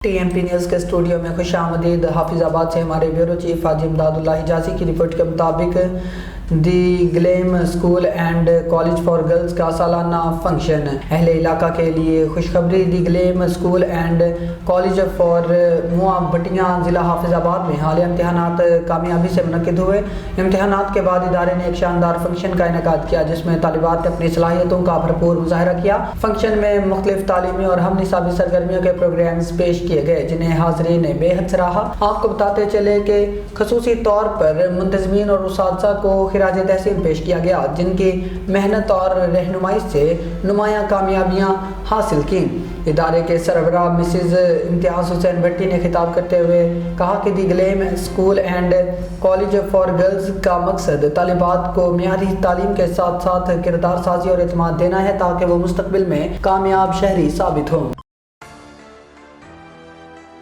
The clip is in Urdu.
ٹی ایم پی نیوز کے اسٹوڈیو میں خوش آمدید۔ حافظ آباد سے ہمارے بیورو چیف حاجی امداد اللہ حجازی کی رپورٹ کے مطابق the Gleam school and college for girls کا سالانہ فنکشن۔ اہل علاقہ کے لیے خوشخبری، the Gleam school and college for موا بٹیاں ضلع حافظ آباد میں حالیہ امتحانات کامیابی سے منعقد ہوئے۔ امتحانات کے بعد ادارے نے ایک شاندار فنکشن کا انعقاد کیا جس میں طالبات نے اپنی صلاحیتوں کا بھرپور مظاہرہ کیا۔ فنکشن میں مختلف تعلیمی اور ہم نصابی سرگرمیوں کے پروگرامز پیش کیے گئے جنہیں حاضرین نے بے حد سراہا۔ آپ کو بتاتے چلے کہ خصوصی طور پر منتظمین اور اساتذہ کو خراج تحسین پیش کیا گیا جن کی محنت اور رہنمائی سے نمایاں کامیابیاں حاصل کی۔ ادارے کے سربراہ مسز امتیاز حسین بھٹی نے خطاب کرتے ہوئے کہا کہ the Gleam school and college for girls کا مقصد طالبات کو معیاری تعلیم کے ساتھ ساتھ کردار سازی اور اعتماد دینا ہے تاکہ وہ مستقبل میں کامیاب شہری ثابت ہوں۔